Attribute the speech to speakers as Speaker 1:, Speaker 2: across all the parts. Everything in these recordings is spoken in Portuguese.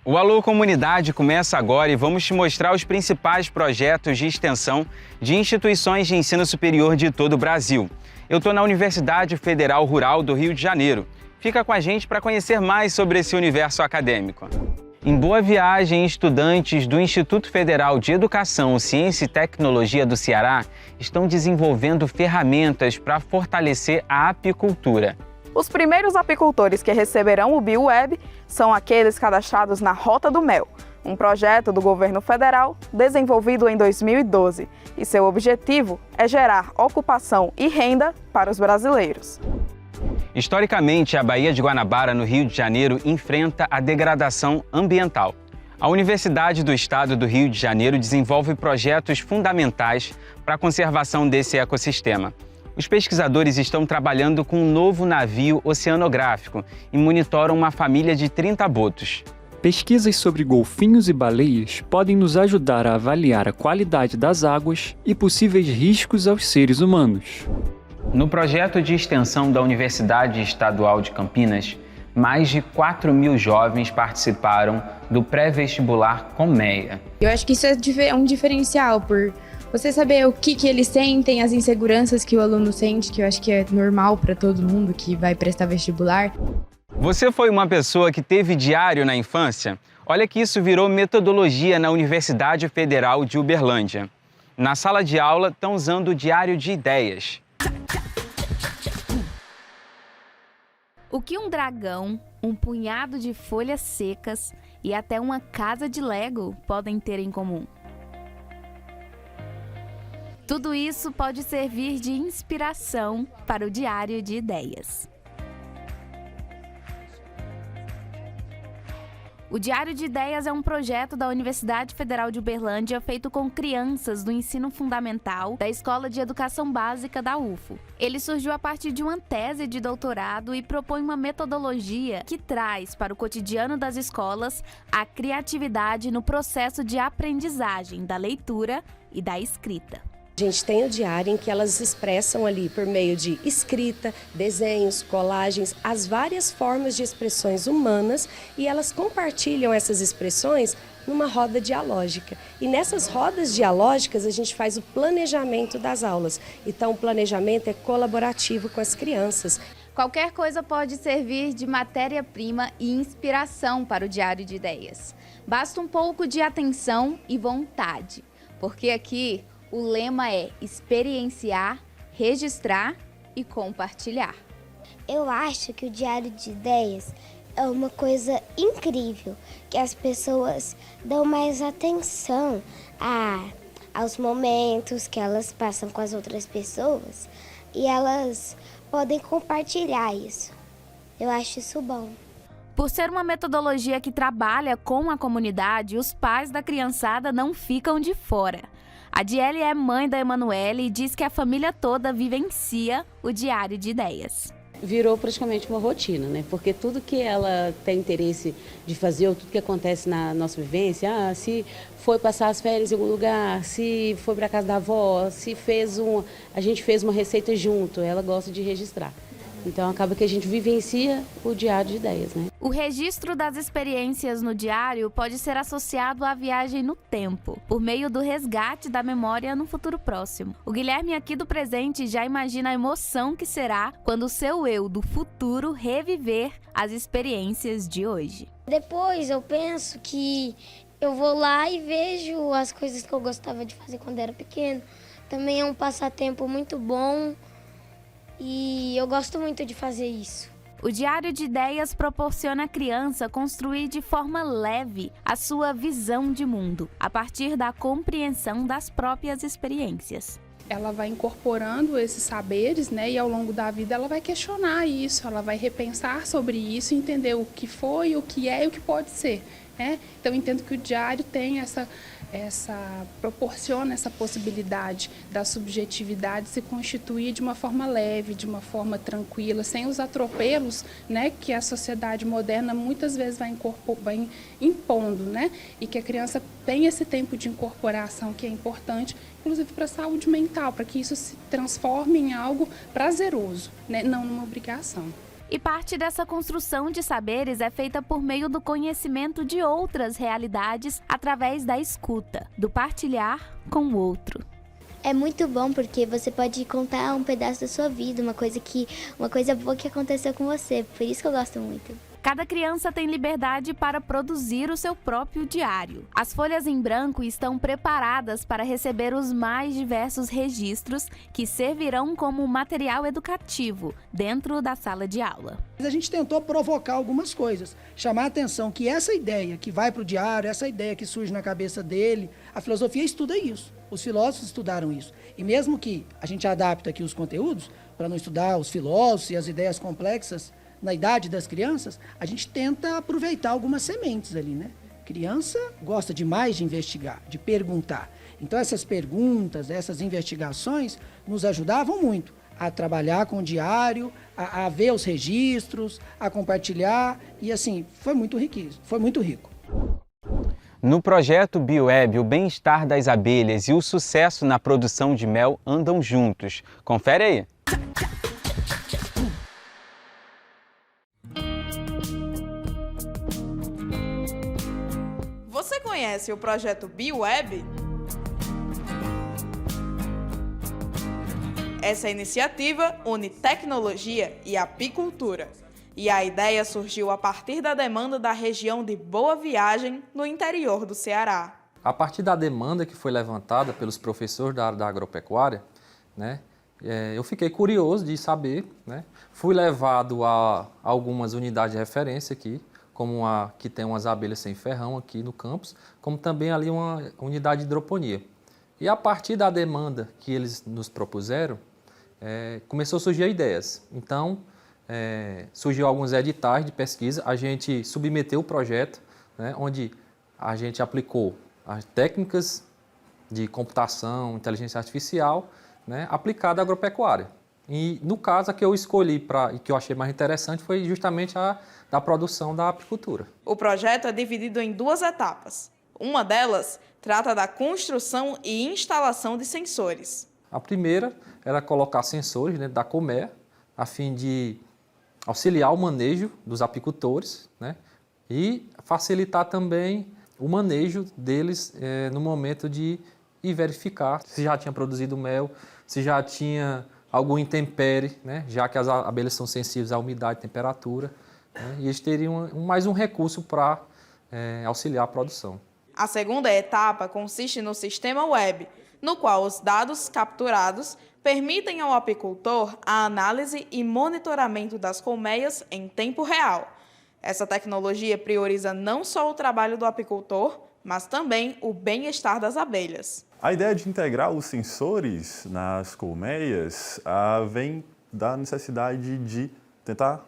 Speaker 1: O Alô Comunidade começa agora e vamos te mostrar os principais projetos de extensão de instituições de ensino superior de todo o Brasil. Eu estou na Universidade Federal Rural do Rio de Janeiro. Fica com a gente para conhecer mais sobre esse universo acadêmico. Em Boa Viagem, estudantes do Instituto Federal de Educação, Ciência e Tecnologia do Ceará estão desenvolvendo ferramentas para fortalecer a apicultura.
Speaker 2: Os primeiros apicultores que receberão o BioWeb são aqueles cadastrados na Rota do Mel, um projeto do governo federal desenvolvido em 2012. E seu objetivo é gerar ocupação e renda para os brasileiros.
Speaker 1: Historicamente, a Baía de Guanabara, no Rio de Janeiro, enfrenta a degradação ambiental. A Universidade do Estado do Rio de Janeiro desenvolve projetos fundamentais para a conservação desse ecossistema. Os pesquisadores estão trabalhando com um novo navio oceanográfico e monitoram uma família de 30 botos.
Speaker 3: Pesquisas sobre golfinhos e baleias podem nos ajudar a avaliar a qualidade das águas e possíveis riscos aos seres humanos.
Speaker 1: No projeto de extensão da Universidade Estadual de Campinas, mais de 4.000 jovens participaram do pré-vestibular Colmeia.
Speaker 4: Eu acho que isso é um diferencial, por você saber o que eles sentem, as inseguranças que o aluno sente, que eu acho que é normal para todo mundo que vai prestar vestibular.
Speaker 1: Você foi uma pessoa que teve diário na infância? Olha que isso virou metodologia na Universidade Federal de Uberlândia. Na sala de aula, estão usando o diário de ideias.
Speaker 5: O que um dragão, um punhado de folhas secas e até uma casa de Lego podem ter em comum? Tudo isso pode servir de inspiração para o Diário de Ideias. O Diário de Ideias é um projeto da Universidade Federal de Uberlândia feito com crianças do ensino fundamental da Escola de Educação Básica da UFO. Ele surgiu a partir de uma tese de doutorado e propõe uma metodologia que traz para o cotidiano das escolas a criatividade no processo de aprendizagem da leitura e da escrita.
Speaker 6: A gente tem o diário em que elas expressam ali por meio de escrita, desenhos, colagens, as várias formas de expressões humanas e elas compartilham essas expressões numa roda dialógica. E nessas rodas dialógicas a gente faz o planejamento das aulas. Então o planejamento é colaborativo com as crianças.
Speaker 5: Qualquer coisa pode servir de matéria-prima e inspiração para o Diário de Ideias. Basta um pouco de atenção e vontade, porque aqui o lema é experienciar, registrar e compartilhar.
Speaker 7: Eu acho que o Diário de Ideias é uma coisa incrível, que as pessoas dão mais atenção aos momentos que elas passam com as outras pessoas e elas podem compartilhar isso. Eu acho isso bom.
Speaker 5: Por ser uma metodologia que trabalha com a comunidade, os pais da criançada não ficam de fora. A Diele é mãe da Emanuele e diz que a família toda vivencia o Diário de Ideias.
Speaker 8: Virou praticamente uma rotina, né? Porque tudo que ela tem interesse de fazer, ou tudo que acontece na nossa vivência, se foi passar as férias em algum lugar, se foi para casa da avó, se a gente fez uma receita junto, ela gosta de registrar. Então acaba que a gente vivencia o Diário de Ideias, né?
Speaker 5: O registro das experiências no diário pode ser associado à viagem no tempo, por meio do resgate da memória no futuro próximo. O Guilherme aqui do presente já imagina a emoção que será quando o seu eu do futuro reviver as experiências de hoje.
Speaker 7: Depois eu penso que eu vou lá e vejo as coisas que eu gostava de fazer quando era pequeno. Também é um passatempo muito bom. E eu gosto muito de fazer isso.
Speaker 5: O Diário de Ideias proporciona à criança construir de forma leve a sua visão de mundo, a partir da compreensão das próprias experiências.
Speaker 9: Ela vai incorporando esses saberes, né, e ao longo da vida ela vai questionar isso, ela vai repensar sobre isso, entender o que foi, o que é e o que pode ser. Né? Então eu entendo que o diário tem proporciona essa possibilidade da subjetividade se constituir de uma forma leve, de uma forma tranquila, sem os atropelos, né, que a sociedade moderna muitas vezes vai impondo, né, e que a criança tem esse tempo de incorporação que é importante, inclusive para a saúde mental, para que isso se transforme em algo prazeroso, né, não numa obrigação.
Speaker 5: E parte dessa construção de saberes é feita por meio do conhecimento de outras realidades através da escuta, do partilhar com o outro.
Speaker 7: É muito bom porque você pode contar um pedaço da sua vida, uma coisa boa que aconteceu com você. Por isso que eu gosto muito.
Speaker 5: Cada criança tem liberdade para produzir o seu próprio diário. As folhas em branco estão preparadas para receber os mais diversos registros que servirão como material educativo dentro da sala de aula.
Speaker 10: A gente tentou provocar algumas coisas, chamar a atenção que essa ideia que vai para o diário, essa ideia que surge na cabeça dele, a filosofia estuda isso, os filósofos estudaram isso. E mesmo que a gente adapte aqui os conteúdos, para não estudar os filósofos e as ideias complexas, na idade das crianças, a gente tenta aproveitar algumas sementes ali, né? Criança gosta demais de investigar, de perguntar. Então essas perguntas, essas investigações nos ajudavam muito a trabalhar com o diário, a ver os registros, a compartilhar e assim, foi muito rico.
Speaker 1: No projeto BioWeb, o bem-estar das abelhas e o sucesso na produção de mel andam juntos. Confere aí!
Speaker 2: Você conhece o projeto BioWeb? Essa iniciativa une tecnologia e apicultura. E a ideia surgiu a partir da demanda da região de Boa Viagem, no interior do Ceará.
Speaker 11: A partir da demanda que foi levantada pelos professores da área da agropecuária, né, eu fiquei curioso de saber, né, fui levado a algumas unidades de referência aqui, como a que tem umas abelhas sem ferrão aqui no campus, como também ali uma unidade de hidroponia. E a partir da demanda que eles nos propuseram, começou a surgir ideias. Então, surgiu alguns editais de pesquisa, a gente submeteu o projeto, né, onde a gente aplicou as técnicas de computação, inteligência artificial, né, aplicada à agropecuária. E no caso, a que eu escolhi e que eu achei mais interessante foi justamente a da produção da apicultura.
Speaker 2: O projeto é dividido em duas etapas. Uma delas trata da construção e instalação de sensores.
Speaker 11: A primeira era colocar sensores dentro da colmeia, a fim de auxiliar o manejo dos apicultores, né, e facilitar também o manejo deles no momento de ir verificar se já tinha produzido mel, se já tinha algum intempérie, né, já que as abelhas são sensíveis à umidade e temperatura, né, e eles teriam mais um recurso para auxiliar a produção.
Speaker 2: A segunda etapa consiste no sistema web, no qual os dados capturados permitem ao apicultor a análise e monitoramento das colmeias em tempo real. Essa tecnologia prioriza não só o trabalho do apicultor, mas também o bem-estar das abelhas.
Speaker 12: A ideia de integrar os sensores nas colmeias vem da necessidade de tentar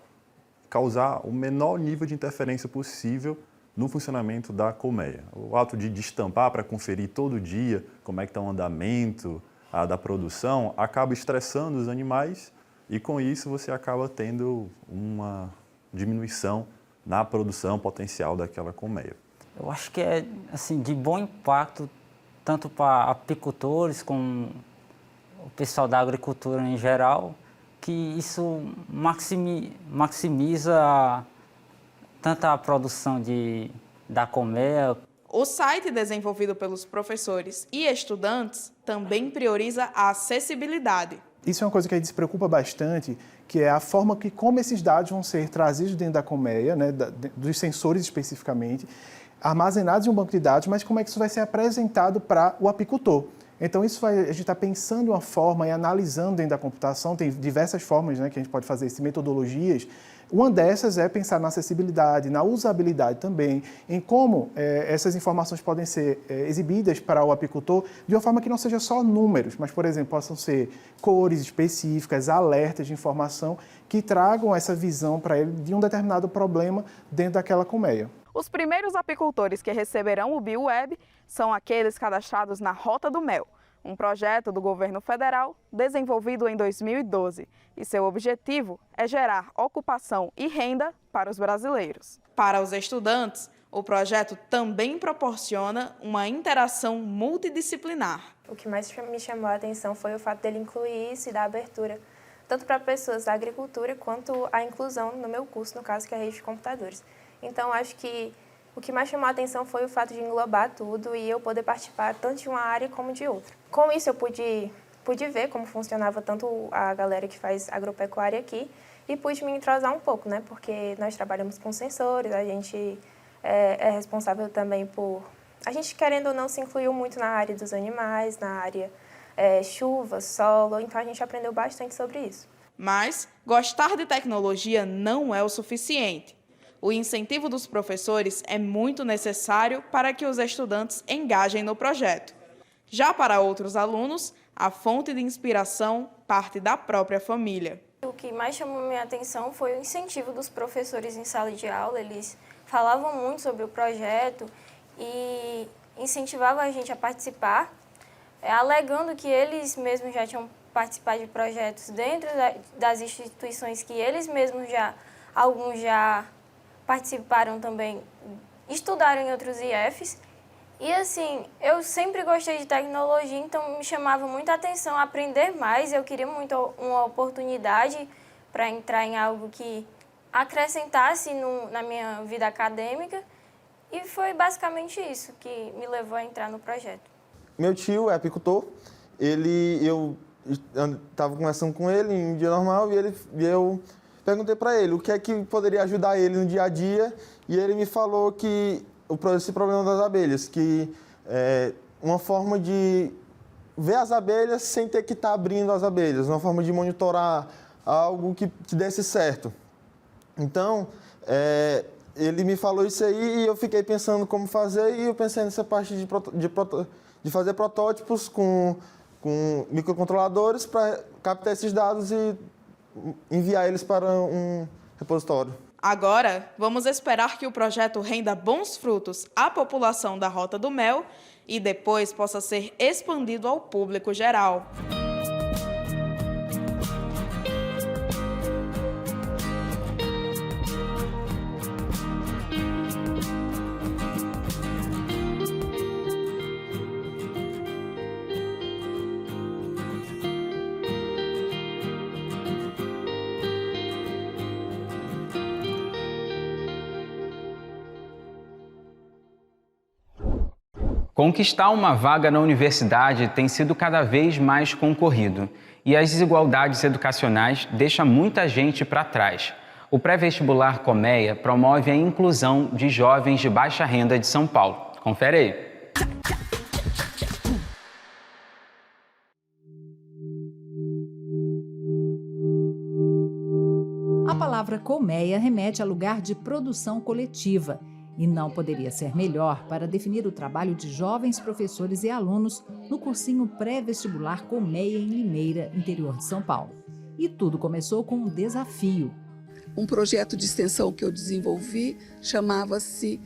Speaker 12: causar o menor nível de interferência possível no funcionamento da colmeia. O ato de destampar para conferir todo dia como é que está o andamento da produção acaba estressando os animais e com isso você acaba tendo uma diminuição na produção potencial daquela colmeia.
Speaker 13: Eu acho que é assim, de bom impacto tanto para apicultores como o pessoal da agricultura em geral, que isso maximiza tanto a produção da colmeia.
Speaker 2: O site desenvolvido pelos professores e estudantes também prioriza a acessibilidade.
Speaker 14: Isso é uma coisa que a gente se preocupa bastante, que é a forma como esses dados vão ser trazidos dentro da colmeia, né, dos sensores especificamente, armazenados em um banco de dados, mas como é que isso vai ser apresentado para o apicultor. Então, a gente está pensando uma forma e analisando dentro da computação, tem diversas formas, né, que a gente pode fazer isso, metodologias. Uma dessas é pensar na acessibilidade, na usabilidade também, em como essas informações podem ser exibidas para o apicultor de uma forma que não seja só números, mas, por exemplo, possam ser cores específicas, alertas de informação que tragam essa visão para ele de um determinado problema dentro daquela colmeia.
Speaker 2: Os primeiros apicultores que receberão o BioWeb são aqueles cadastrados na Rota do Mel, um projeto do governo federal desenvolvido em 2012. E seu objetivo é gerar ocupação e renda para os brasileiros. Para os estudantes, o projeto também proporciona uma interação multidisciplinar.
Speaker 15: O que mais me chamou a atenção foi o fato dele incluir isso e dar abertura tanto para pessoas da agricultura quanto a inclusão no meu curso, no caso, que é a rede de computadores. Então, acho que o que mais chamou a atenção foi o fato de englobar tudo e eu poder participar tanto de uma área como de outra. Com isso, eu pude ver como funcionava tanto a galera que faz agropecuária aqui e pude me entrosar um pouco, né? Porque nós trabalhamos com sensores, a gente é responsável também por... A gente, querendo ou não, se incluiu muito na área dos animais, na área chuva, solo, então a gente aprendeu bastante sobre isso.
Speaker 2: Mas gostar de tecnologia não é o suficiente. O incentivo dos professores é muito necessário para que os estudantes engajem no projeto. Já para outros alunos, a fonte de inspiração parte da própria família.
Speaker 16: O que mais chamou minha atenção foi o incentivo dos professores em sala de aula. Eles falavam muito sobre o projeto e incentivavam a gente a participar, alegando que eles mesmos já tinham participado de projetos dentro das instituições que eles mesmos alguns já participaram também, estudaram em outros IFs. E assim, eu sempre gostei de tecnologia, então me chamava muita atenção aprender mais. Eu queria muito uma oportunidade para entrar em algo que acrescentasse na minha vida acadêmica. E foi basicamente isso que me levou a entrar no projeto.
Speaker 17: Meu tio é apicultor, eu estava conversando com ele em um dia normal e eu perguntei para ele o que é que poderia ajudar ele no dia a dia e ele me falou que esse problema das abelhas, que é uma forma de ver as abelhas sem ter que estar abrindo as abelhas, uma forma de monitorar algo que desse certo. Então, ele me falou isso aí e eu fiquei pensando como fazer e eu pensei nessa parte de fazer protótipos com microcontroladores para captar esses dados e enviar eles para um repositório.
Speaker 2: Agora, vamos esperar que o projeto renda bons frutos à população da Rota do Mel e depois possa ser expandido ao público geral.
Speaker 1: Conquistar uma vaga na universidade tem sido cada vez mais concorrido e as desigualdades educacionais deixam muita gente para trás. O pré-vestibular Colmeia promove a inclusão de jovens de baixa renda de São Paulo. Confere aí.
Speaker 18: A palavra colmeia remete a lugar de produção coletiva. E não poderia ser melhor para definir o trabalho de jovens professores e alunos no cursinho pré-vestibular Colmeia em Limeira, interior de São Paulo. E tudo começou com um desafio.
Speaker 19: Um projeto de extensão que eu desenvolvi chamava-se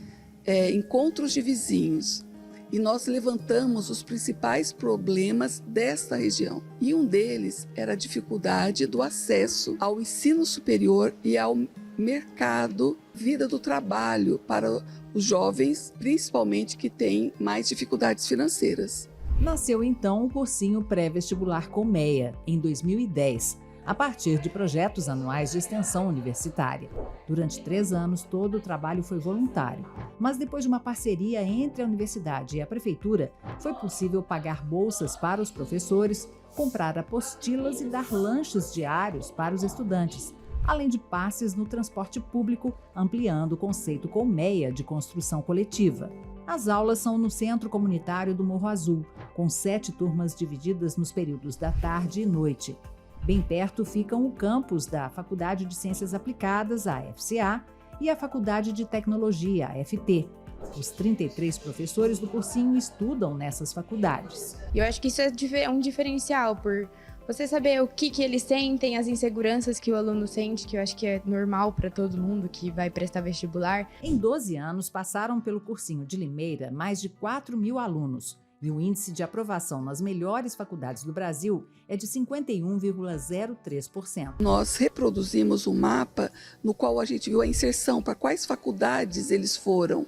Speaker 19: Encontros de Vizinhos. E nós levantamos os principais problemas desta região. E um deles era a dificuldade do acesso ao ensino superior e ao mercado, vida do trabalho para os jovens, principalmente que têm mais dificuldades financeiras.
Speaker 18: Nasceu então o cursinho pré-vestibular Colmeia, em 2010, a partir de projetos anuais de extensão universitária. Durante 3 anos, todo o trabalho foi voluntário, mas depois de uma parceria entre a universidade e a prefeitura, foi possível pagar bolsas para os professores, comprar apostilas e dar lanches diários para os estudantes, além de passes no transporte público, ampliando o conceito Colmeia de construção coletiva. As aulas são no Centro Comunitário do Morro Azul, com 7 turmas divididas nos períodos da tarde e noite. Bem perto ficam o campus da Faculdade de Ciências Aplicadas, a FCA, e a Faculdade de Tecnologia, a FT. Os 33 professores do cursinho estudam nessas faculdades.
Speaker 4: E eu acho que isso é um diferencial, por você saber o que eles sentem, as inseguranças que o aluno sente, que eu acho que é normal para todo mundo que vai prestar vestibular.
Speaker 18: Em 12 anos, passaram pelo cursinho de Limeira mais de 4.000 alunos. E o índice de aprovação nas melhores faculdades do Brasil é de 51,03%.
Speaker 19: Nós reproduzimos um mapa no qual a gente viu a inserção, para quais faculdades eles foram.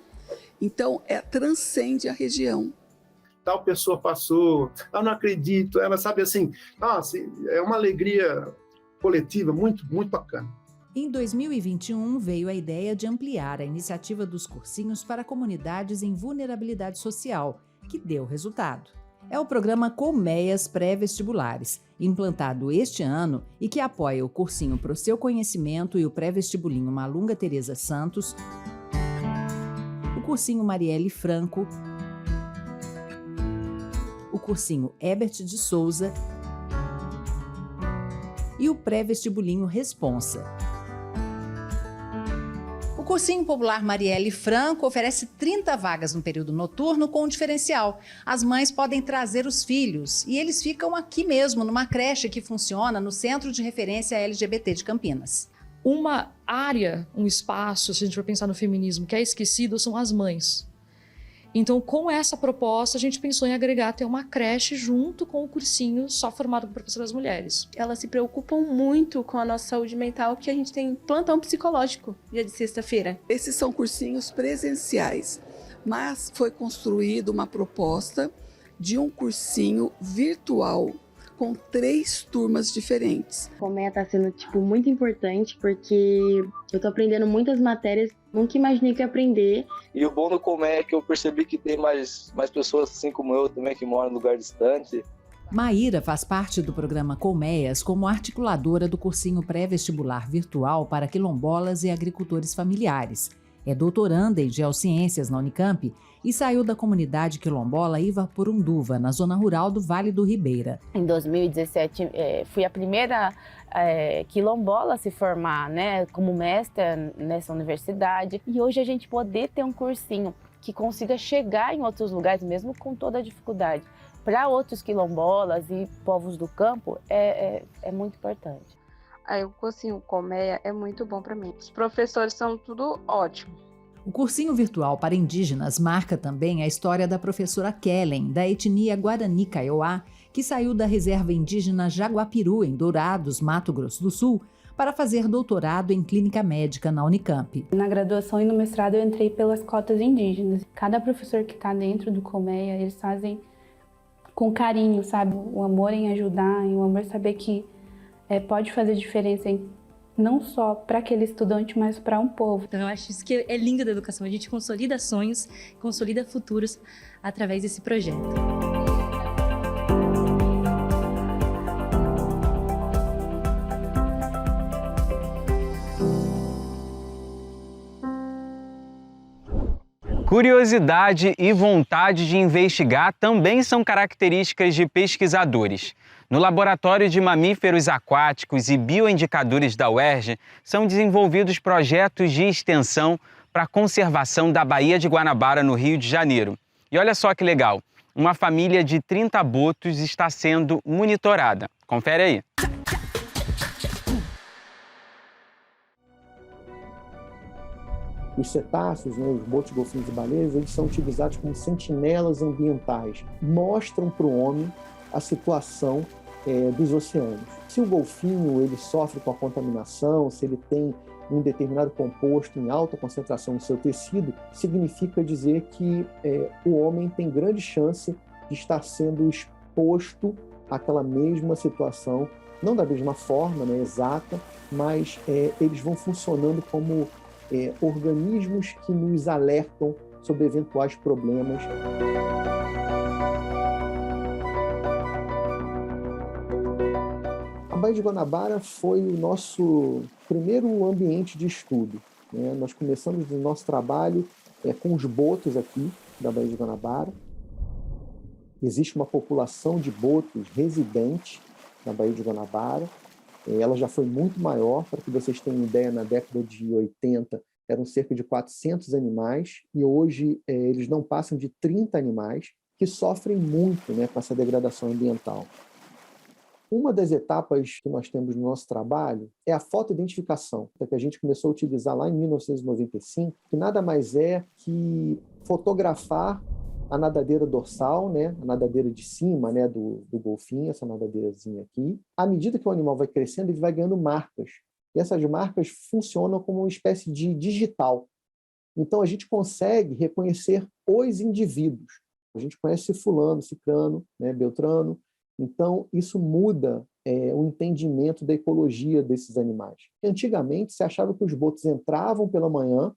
Speaker 19: Então, transcende a região.
Speaker 20: Tal pessoa passou, eu não acredito, ela sabe assim, nossa, é uma alegria coletiva muito bacana.
Speaker 18: Em 2021, veio a ideia de ampliar a iniciativa dos cursinhos para comunidades em vulnerabilidade social, que deu resultado. É o programa Colmeias Pré-Vestibulares, implantado este ano e que apoia o cursinho Pro Seu Conhecimento e o pré-vestibulinho Malunga Teresa Santos, o cursinho Marielle Franco, o cursinho Herbert de Souza e o pré-vestibulinho Responsa. O Cursinho Popular Marielle Franco oferece 30 vagas no período noturno com um diferencial. As mães podem trazer os filhos e eles ficam aqui mesmo, numa creche que funciona no Centro de Referência LGBT de Campinas.
Speaker 21: Uma área, um espaço, se a gente for pensar no feminismo, que é esquecido, são as mães. Então, com essa proposta, a gente pensou em agregar até uma creche junto com o cursinho só formado por professoras mulheres.
Speaker 22: Elas se preocupam muito com a nossa saúde mental, porque a gente tem plantão psicológico dia de sexta-feira.
Speaker 19: Esses são cursinhos presenciais, mas foi construída uma proposta de um cursinho virtual com 3 turmas diferentes.
Speaker 23: A Colmeia está sendo muito importante porque eu estou aprendendo muitas matérias, nunca imaginei que ia aprender.
Speaker 24: E o bom do Colmeia é que eu percebi que tem mais pessoas assim como eu também que moram em lugar distante.
Speaker 18: Maíra faz parte do programa Colmeias como articuladora do cursinho pré-vestibular virtual para quilombolas e agricultores familiares. É doutoranda em Geociências na Unicamp e saiu da comunidade quilombola Ivaporunduva, na zona rural do Vale do Ribeira.
Speaker 25: Em 2017, fui a primeira quilombola a se formar, como mestra nessa universidade. E hoje a gente poder ter um cursinho que consiga chegar em outros lugares, mesmo com toda a dificuldade, para outros quilombolas e povos do campo, é muito importante.
Speaker 26: Aí o cursinho Colmeia é muito bom para mim. Os professores são tudo ótimo.
Speaker 18: O cursinho virtual para indígenas marca também a história da professora Kellen, da etnia Guarani Kaiowá, que saiu da reserva indígena Jaguapiru, em Dourados, Mato Grosso do Sul, para fazer doutorado em clínica médica na Unicamp.
Speaker 27: Na graduação e no mestrado eu entrei pelas cotas indígenas. Cada professor que está dentro do Colmeia, eles fazem com carinho, sabe? O amor em ajudar, o amor em saber que pode fazer diferença não só para aquele estudante, mas para um povo.
Speaker 28: Então eu acho isso que é lindo da educação. A gente consolida sonhos, consolida futuros através desse projeto.
Speaker 1: Curiosidade e vontade de investigar também são características de pesquisadores. No Laboratório de Mamíferos Aquáticos e Bioindicadores da UERJ, são desenvolvidos projetos de extensão para a conservação da Baía de Guanabara, no Rio de Janeiro. E olha só que legal, uma família de 30 botos está sendo monitorada. Confere aí.
Speaker 29: Os cetáceos, os botos, golfinhos e baleias, eles são utilizados como sentinelas ambientais. Mostram para o homem a situação dos oceanos. Se o golfinho ele sofre com a contaminação, se ele tem um determinado composto em alta concentração no seu tecido, significa dizer que o homem tem grande chance de estar sendo exposto àquela mesma situação, não da mesma forma, exata, mas eles vão funcionando como organismos que nos alertam sobre eventuais problemas. A Baía de Guanabara foi o nosso primeiro ambiente de estudo. Nós começamos o nosso trabalho com os botos aqui da Baía de Guanabara. Existe uma população de botos residente na Baía de Guanabara. Ela já foi muito maior, para que vocês tenham ideia, na década de 80 eram cerca de 400 animais e hoje eles não passam de 30 animais que sofrem muito com essa degradação ambiental. Uma das etapas que nós temos no nosso trabalho é a fotoidentificação, que a gente começou a utilizar lá em 1995, que nada mais é que fotografar a nadadeira dorsal, a nadadeira de cima do golfinho, essa nadadeirazinha aqui. À medida que o animal vai crescendo, ele vai ganhando marcas. E essas marcas funcionam como uma espécie de digital. Então, a gente consegue reconhecer os indivíduos. A gente conhece fulano, cicrano, beltrano, Então, isso muda o entendimento da ecologia desses animais. Antigamente, se achava que os botos entravam pela manhã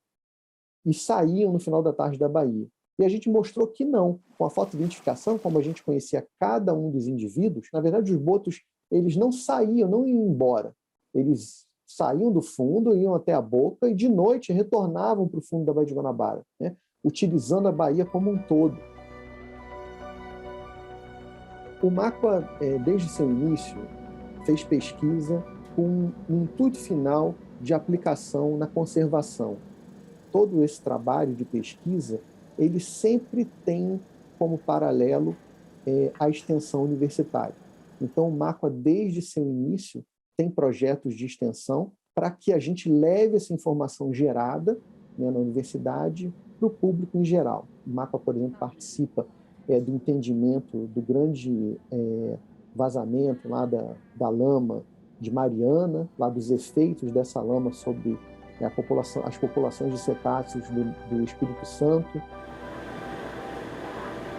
Speaker 29: e saíam no final da tarde da baía. E a gente mostrou que não. Com a fotoidentificação, como a gente conhecia cada um dos indivíduos, na verdade, os botos eles não saíam, não iam embora. Eles saíam do fundo, iam até a boca e, de noite, retornavam para o fundo da Baía de Guanabara, né? Utilizando a baía como um todo. O MAQUA, desde seu início, fez pesquisa com um intuito final de aplicação na conservação. Todo esse trabalho de pesquisa, ele sempre tem como paralelo a extensão universitária. Então, o MAQUA, desde seu início, tem projetos de extensão para que a gente leve essa informação gerada, né, na universidade para o público em geral. O MAQUA, por exemplo, participa do entendimento do grande vazamento lá da lama de Mariana, lá dos efeitos dessa lama sobre as populações de cetáceos do Espírito Santo.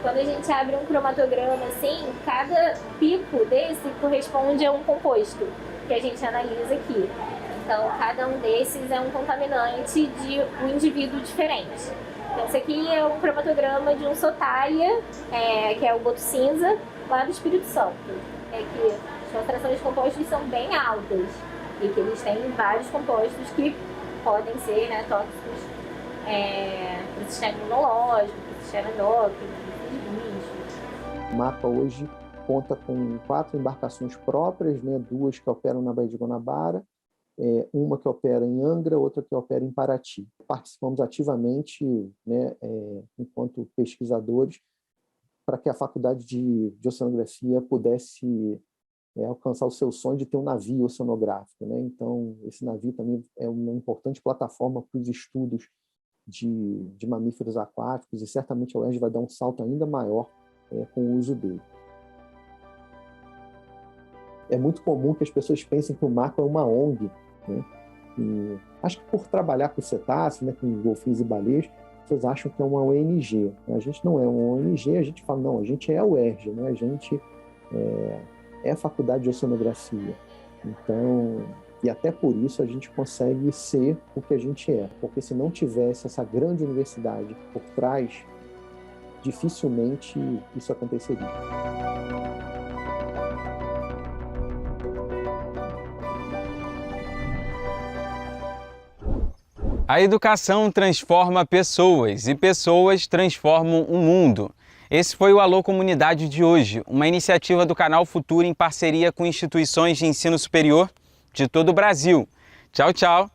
Speaker 3: Quando a gente abre um cromatograma assim, cada pico desse corresponde a um composto que a gente analisa aqui. Então, cada um desses é um contaminante de um indivíduo diferente. Então, esse aqui é um cromatograma de um sotaia, que é o boto cinza, lá do Espírito Santo. Que as concentrações de compostos são bem altas e que eles têm vários compostos que podem ser, né, tóxicos para o sistema imunológico, para o sistema endócrino, para os bichos.
Speaker 29: O MAQUA hoje conta com 4 embarcações próprias, né, 2 que operam na Baía de Guanabara, uma que opera em Angra, outra que opera em Paraty. Participamos ativamente, né, enquanto pesquisadores, para que a Faculdade de Oceanografia pudesse alcançar o seu sonho de ter um navio oceanográfico, né? Então, esse navio também é uma importante plataforma para os estudos de mamíferos aquáticos, e certamente a UERJ vai dar um salto ainda maior com o uso dele. É muito comum que as pessoas pensem que o MAQUA é uma ONG, né? E acho que por trabalhar com cetáceos, né, com golfinhos e baleias, as pessoas acham que é uma ONG. A gente não é uma ONG, a gente fala, não, a gente é a UERJ, né? A gente é a Faculdade de Oceanografia. Então, e até por isso a gente consegue ser o que a gente é, porque se não tivesse essa grande universidade por trás, dificilmente isso aconteceria.
Speaker 1: A educação transforma pessoas e pessoas transformam o mundo. Esse foi o Alô Comunidade de hoje, uma iniciativa do Canal Futuro em parceria com instituições de ensino superior de todo o Brasil. Tchau, tchau!